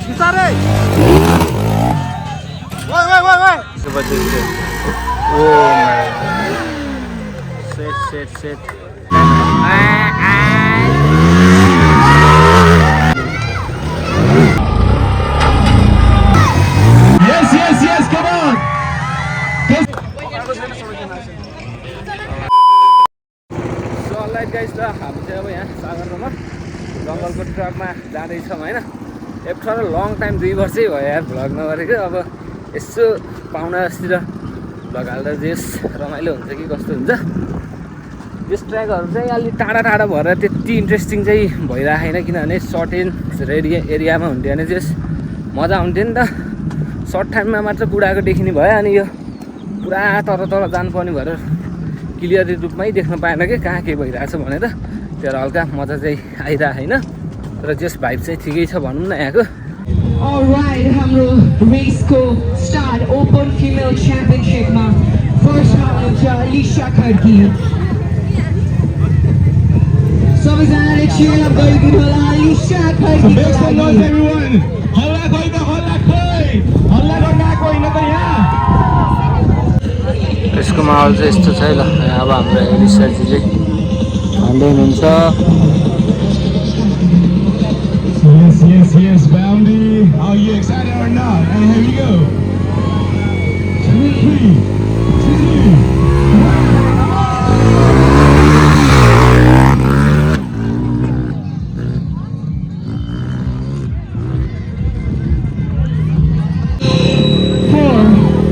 बिस्तारै ओइ ओइ ओइ ओइ ओ set Yes, come on. So alright guys र हामी चाहिँ अब यहाँ सागरमा जङ्गलको ट्रकमा जाँदैछौँ होइन आफ्टर लङ टाइम 2 वर्षै भयो यार भ्लग नगरेको अब यसो पाहुना जस्तिर भ्लग हाल्दा जेस रमाइलो हुन्छ कि कस्तो हुन्छ यस ट्र्याकहरू चाहिँ अलिक टाढा टाढा भएर त्यति इन्ट्रेस्टिङ चाहिँ भइरहेको छैन किनभने सर्ट एन्ड एरियामा हुन्थ्यो भने चाहिँ मजा हुन्थ्यो नि त सर्ट टाइममा मात्र बुढाको देखिने भयो अनि यो पुरा तर जानुपर्ने भएर क्लियर रूपमै देख्न पाएन कि कहाँ के भइरहेछ भनेर तर हल्का मजा चाहिँ आइरहेको होइन तर जस भाइब चाहिँ ठिकै छ भनौँ न यहाँको Alright, हाम्रो रेसको स्टार्ट ओपन फिमेल च्याम्पियनशिपमा फर्स्टमा हुनुहुन्छ अलिसा खड्की सबैजनाले चियर अप गरिदिनु होला अलिसा खड्कीको लागि हल्ला गर्न आएको होइन त यहाँ यसको माहौल चाहिँ यस्तो छ है ल अब हाम्रो एलिसाजीले हान्दै हुनुहुन्छ Yes, Boundy. Are you excited or not? And here we go.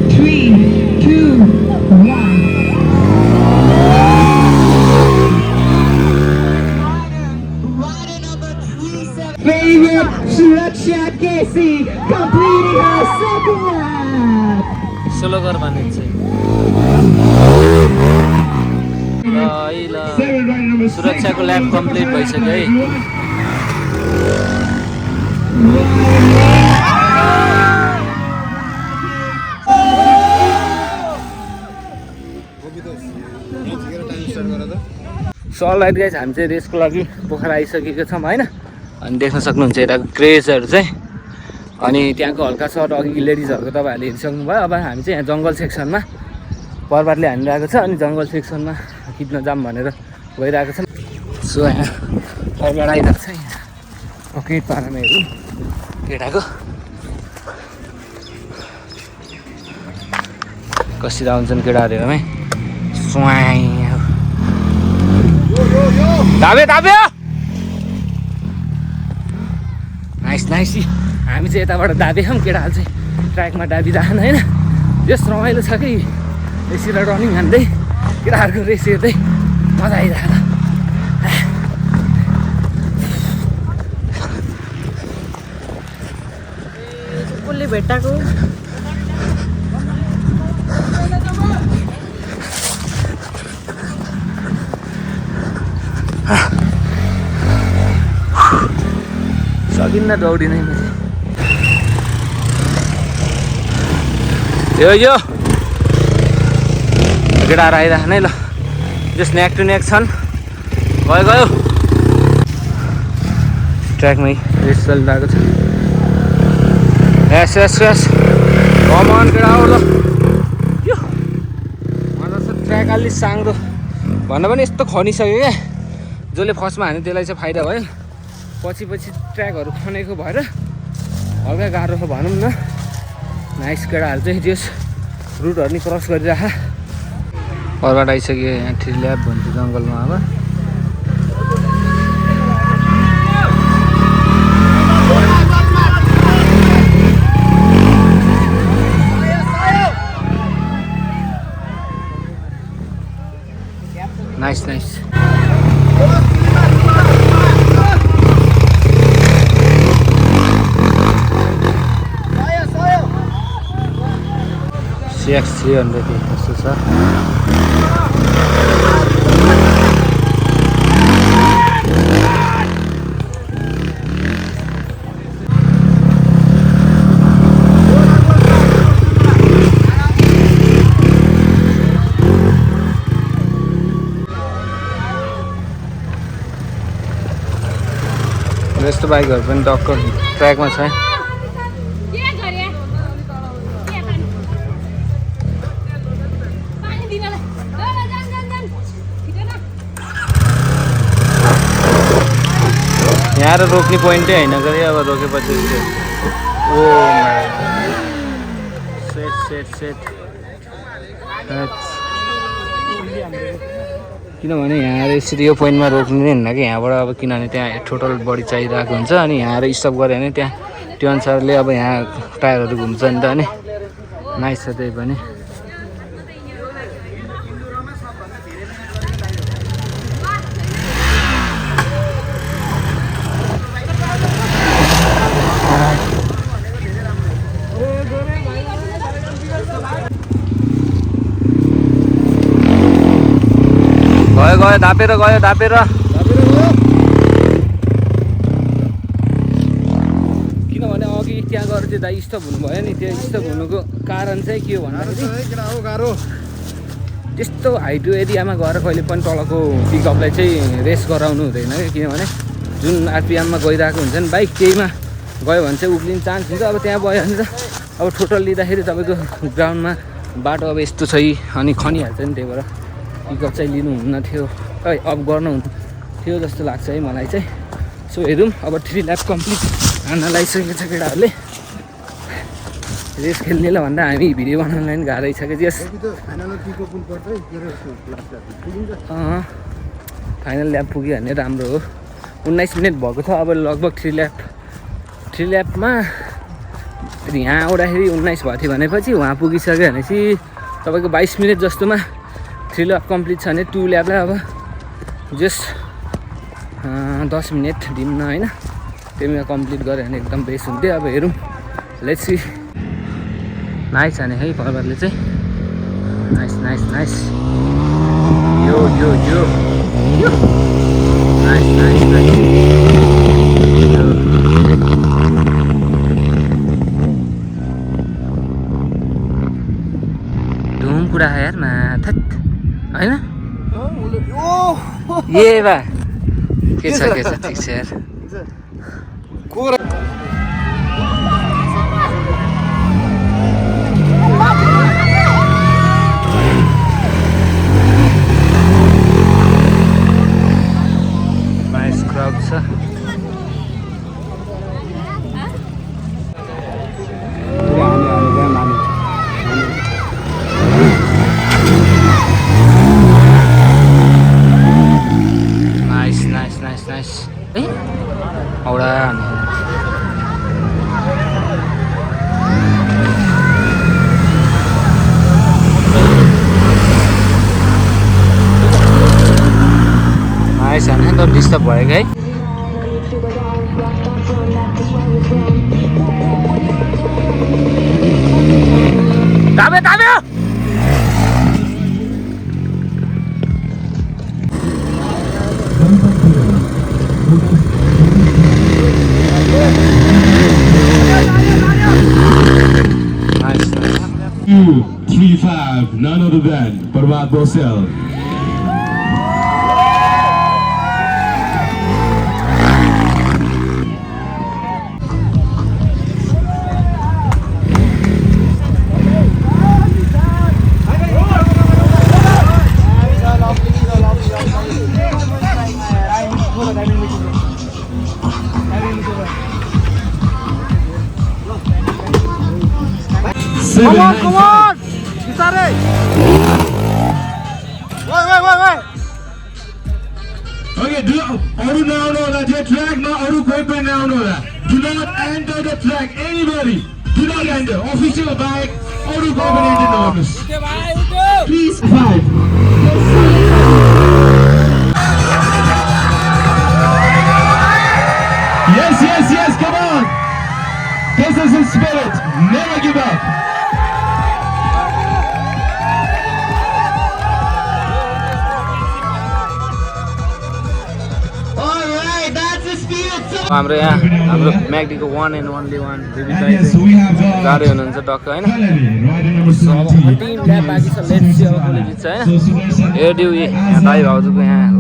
3, 2, 1. Favorite Suraksha Kesi completing her second lap. Solo गर भने चाहिँ ल सुरक्षाको ल्याब कम्प्लिट भइसक्यो है सो अलराइट गाइस हामी चाहिँ रेसको लागि पोखरा आइसकेको छौँ होइन अनि देख्न सक्नुहुन्छ यता क्रेजहरू चाहिँ अनि त्यहाँको हल्का सर्ट अघि लेडिजहरूको तपाईँहरूले हेरिसक्नुभयो अब हामी चाहिँ यहाँ जङ्गल सेक्सनमा पर्वतले हानिरहेको छ अनि जङ्गल सेक्सनमा खिच्न जाम भनेर गइरहेको छ सो यहाँ पर्वत आइरहेको छ यहाँ पकेट पारामा हेरौँ केटाको कसरी आउँछन् केटाहरू हेरौँ है स्वाई धाबे नाइस हामी चाहिँ यताबाट दाबेछौँ केटाहरू चाहिँ ट्र्याकमा दाबिरहन होइन यस रमाइलो छ कि यसरी रनिङ हान्दै केटाहरूको रेस हेर्दै मजा आइरहेको कसले भेट्टाको सकिन्न दौडिनै मैले यो केटाहरू आइरहेको नै ल जस नेक टु नेक छन् गयो ट्र्याकमै रेस चलिरहेको छ यस कमन केटा हो ल यो मजा छ ट्र्याक अलिक साङ्दो भन्दा पनि यस्तो खनिसक्यो क्या जसले फर्स्टमा हान्यो त्यसलाई चाहिँ फाइदा भयो पछि ट्र्याकहरू खनेको भएर हल्का गाह्रो छ भनौँ न नाइस केटाहरू चाहिँ त्यस रुटहरू नि क्रस गरिरहेको पर्वत आइसक्यो यहाँ ट्री ल्याब भन्छ जङ्गलमा अब नाइस CX 300 कस्तो छ यस्तो बाइकहरू पनि टक्कर ट्र्याकमा छ यहाँ रोक्ने पोइन्टै होइन गरे अब रोकेपछि ओ सेट सेट सेट किनभने यहाँ आएर यसरी यो पोइन्टमा रोक्नु नै होइन कि यहाँबाट अब किनभने त्यहाँ टोटल बडी चाहिरहेको हुन्छ अनि यहाँ आएर स्टप गऱ्यो भने त्यहाँ त्यो अनुसारले अब यहाँ टायरहरू घुम्छ नि त अनि नाइस छ त्यही पनि गयो गयो धापेर गयो धापेर किनभने अघि त्यहाँ गएर चाहिँ दाइ स्टप हुनुभयो नि त्यो स्टप हुनुको कारण चाहिँ के हो भन्दाखेरि त्यस्तो हाइट एरियामा गएर कहिले पनि तलको पिकअपलाई चाहिँ रेस गराउनु हुँदैन कि किनभने जुन आरपिएममा गइरहेको हुन्छ नि बाइक त्यहीमा गयो भने चाहिँ उक्लिने चान्स हुन्छ अब त्यहाँ गयो भने त अब टोटल लिँदाखेरि तपाईँको ग्राउन्डमा बाटो अब यस्तो छ अनि खनिहाल्छ नि त्यही भएर पिकअप चाहिँ लिनुहुन्न थियो अफ गर्नु थियो जस्तो लाग्छ है मलाई चाहिँ सो हेरौँ अब 3 ल्याप कम्प्लिट हान्न लगाइसकेको छ केटाहरूले रेस खेल्नेलाई भन्दा हामी भिडियो बनाउनलाई पनि गाह्रै छ कि जस फाइनल ल्याप पुग्यो भने राम्रो हो 19 मिनट भएको छ अब लगभग 3 ल्यापमा यहाँ आउँदाखेरि 19 भएको थियो भनेपछि उहाँ पुगिसक्यो भनेपछि तपाईँको 22 मिनट जस्तोमा 3 ल्याप कम्प्लिट छ भने 2 ल्यापलाई अब जस्ट 10 मिनट दिन्न होइन त्यहीमा कम्प्लिट गऱ्यो भने एकदम बेस्ट हुन्थ्यो अब हेरौँ लेट्स सी नाइस हाने है पर्वतले चाहिँ नाइस नाइस नाइस यो यो यो नाइस नाइस नाइस धुम कुरा है यार माथत होइन ए बा के छ ठिक छ यार नाइस क्राउड छ नाइस है औडा नाइस हाने त डिस्टर्ब भयो है दाबे दाबे Nice. 235, none other than Parvat Bosel. Come on, come on! Isare! Wait! Okay, do Aru now know that your track now Aru Koipen now know that. Do not enter the track, anybody. Do not enter. Official bike, Aru Koipen enter notice. Please 5. Yes, come on! This is his spirit. Never give up. हाम्रो यहाँ हाम्रो म्यागडीको 1 and only 1 baby दाइ गाडी हुनुहुन्छ टक्क हैन team lap बाँकी छ लेट्स सी अब कसले जित्छ हैन हेर्दिउ यहाँ दाइ भाउजूको यहाँ ल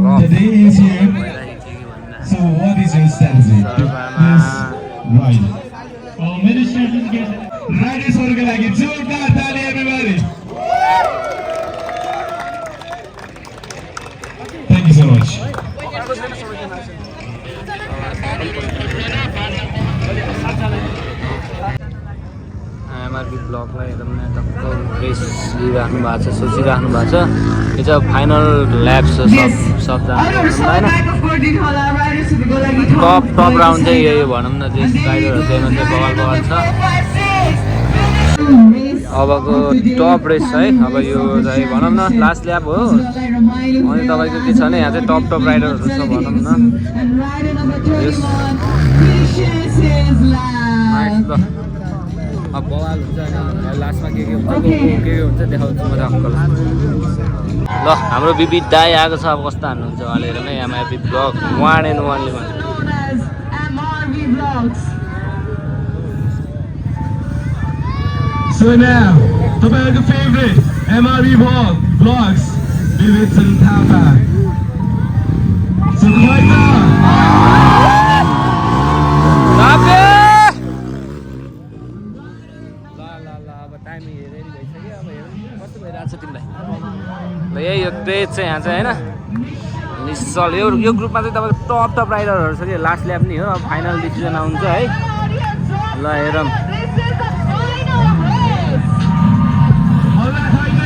So what is your strategy? Right. Many strategies get riders for the जोरदार ताली everybody. Thank you so much. ब्लगलाई एकदम टक्क प्रेस लिइराख्नु भएको छ, सोचिराख्नु भएको छ। यो चाहिँ फाइनल ल्याप्स हो सब होइन। टप राउन्ड चाहिँ यही भनौँ न, चाहिँ राइडरहरू चाहिँ बगाल छ। अबको टप रेस है, अब यो चाहिँ भनौँ न लास्ट ल्याप हो। अनि तपाईँको के छ भने यहाँ चाहिँ टप राइडरहरू छ भनौँ न। ल अब बवाल हुन्छ होइन, लास्टमा के हुन्छ देखाउँछु म टक्क। ल हाम्रो बिबी दाई आएको छ, अब कस्तो हान्नुहुन्छ उहाँले हेर नै एमआरबी ब्लग 1 and 1 ले So now, तपाईँहरूको favorite MRB vlogs, Vividson Tapa. So quite now. ल यही हो क्रेज चाहिँ यहाँ चाहिँ होइन। निश्चल यो ग्रुपमा चाहिँ तपाईँको टप राइडरहरू छ कि लास्ट ल्याप नि हो, अब फाइनल डिसिजन आउँछ है। ल हेरौँ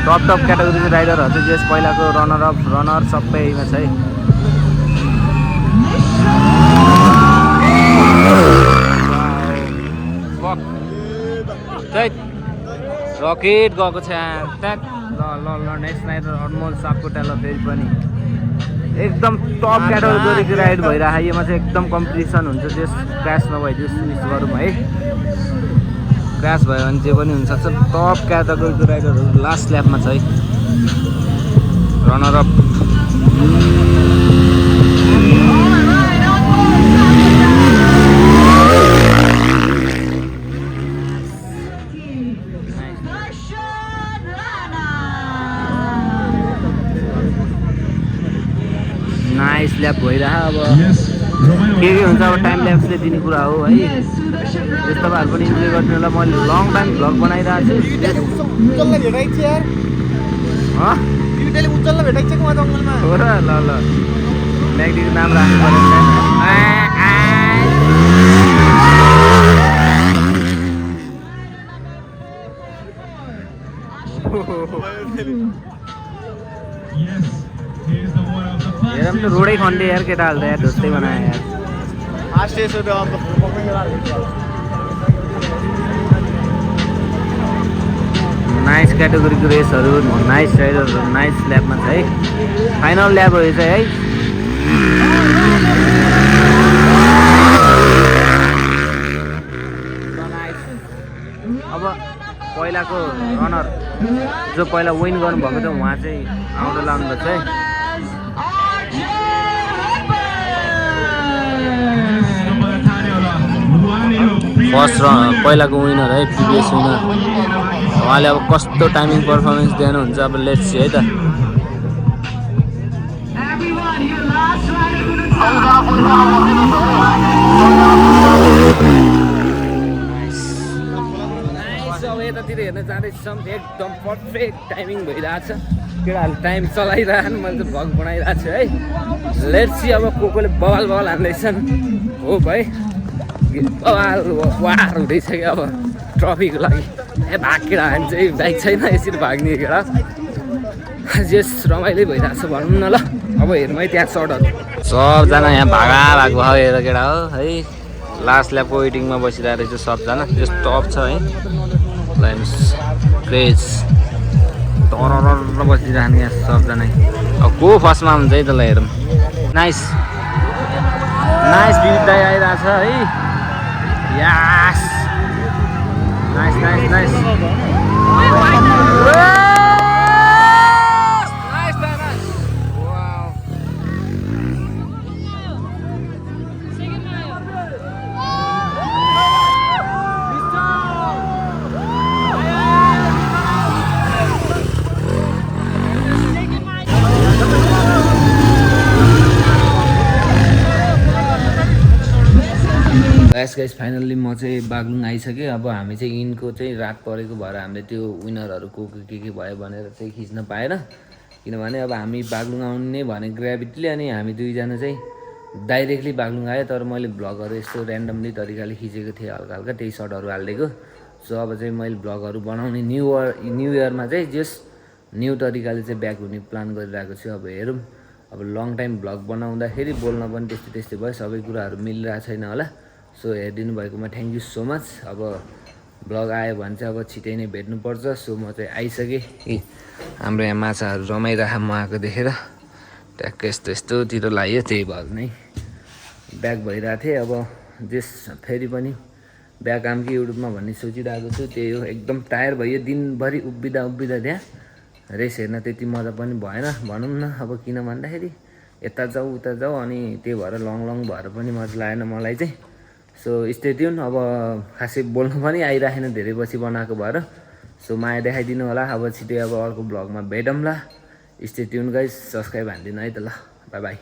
टप क्याटेगोरीको राइडरहरू चाहिँ जस पहिलाको रनर सबैमा छ है। रकेट गएको छ त्यहाँ। ल नेक्स्ट राइडर अनमोल सापकोटा। ल फेरि पनि एकदम टप क्याटेगोरीको राइड भइरहेको, योमा चाहिँ एकदम कम्पिटिसन हुन्छ। त्यस क्रास नभइदियोस् मिस गरौँ है, क्रास भयो भने जे पनि हुनसक्छ। टप क्याटेगोरीको राइडरहरू लास्ट ल्यापमा छ है। रनर अप नाइस ल्याप भइरह। अब के हुन्छ अब टाइम ल्याप्सले दिने कुरा हो है। त्यस तपाईँहरू पनि इन्जोय गरिदिनु होला। मैले लङ टाइम भ्लग बनाइरहेको छु। हो र ल म्याग्दीको नाम राख्नु पर्यो। हेरौँ त रोडै खन्डे यार केटाहरू त यार ढुस्दै बनायो यार। नाइस क्याटेगोरीको रेसहरू, नाइस राइडरहरू नाइस ल्यापमा छ है। फाइनल ल्याप हो यो चाहिँ है। अब पहिलाको रनर जो पहिला विन गर्नुभएको थियो उहाँ चाहिँ आउँदो लाउनुभएको छ है। फर्स्ट पहिलाको विनर है, प्रिभियस विनर उहाँले अब कस्तो टाइमिङ पर्फर्मेन्स दिनुहुन्छ। अब लेट्स सी है त। अब यतातिर हेर्न जाँदैछौँ, एकदम पर्फेक्ट टाइमिङ भइरहेछ। केटाहरूले टाइम चलाइरहनु, मैले चाहिँ भ्लग बनाइरहेको छु है। लेट्स सी अब कोले बवाल हान्दैछन् हो भाइ। बवाल वार हुँदैछ कि अब ट्रफीको लागि। भाग केटा हान्छ है, बाइक छैन यसरी भाग्ने केटा। जस रमाइलो भइरहेको छ भनौँ न। ल अब हेरौँ है त्यहाँ सर्टहरू सबजना यहाँ भाग भयो हेर केटा हो है। लास्ट ल्यापको वेटिङमा बसिरहेको रहेछ सबजना। जस टप छ है। ल क्रेज तर बसिरहने यहाँ सबजना। अब को फर्स्टमा हुन्छ है त। ल हेरौँ नाइस बिदा आइरहेछ है। यास नाइस गाइस फाइनल्ली म चाहिँ बागलुङ आइसकेँ। अब हामी चाहिँ इनको चाहिँ रात परेको भएर हामीले त्यो विनरहरू को के भयो भनेर चाहिँ खिच्न पाएन। किनभने अब हामी बागलुङ आउने भने ग्राभिटीले, अनि हामी दुईजना चाहिँ डाइरेक्टली बागलुङ आयो। तर मैले भ्लगहरू यस्तो ऱ्यान्डमली तरिकाले खिचेको थिएँ, हल्का त्यही सर्टहरू हालिदिएको। सो अब चाहिँ मैले भ्लगहरू बनाउने न्यु इयरमा चाहिँ जस न्यू तरिकाले चाहिँ ब्याक हुने प्लान गरिरहेको छु। अब हेरौँ, अब लङ टाइम भ्लग बनाउँदाखेरि बोल्न पनि त्यस्तै भयो, सबै कुराहरू मिलिरहेको छैन होला। सो हेरिदिनु भएकोमा थ्याङ्क यू सो मच। अब भ्लग आयो भने चाहिँ अब छिटै नै भेट्नुपर्छ। सो म चाहिँ आइसकेँ। हाम्रो यहाँ माछाहरू रमाइरह म आएको देखेर ट्याक्क यस्तोतिर लाग्यो, त्यही भएर नै ब्याक भइरहेको थिएँ। अब जस फेरि पनि ब्याक आम कि युट्युबमा भन्ने सोचिरहेको छु। त्यही हो, एकदम टायर भयो दिनभरि उभिँदा त्यहाँ रेस हेर्न त्यति मजा पनि भएन भनौँ न। अब किन भन्दाखेरि यता जाऊ उता जाऊ, अनि त्यही भएर लङ भएर पनि मजा लागेन मलाई चाहिँ। So stay tune. अब खासै बोल्नु पनि आइरहेन धेरै पछि बनाएको भएर। सो माया देखाइदिनु होला। अब छिटै अब अर्को भ्लगमा भेटौँला। स्टे ट्युन गाइस, सब्सक्राइब हानिदिनु है त ल। By by.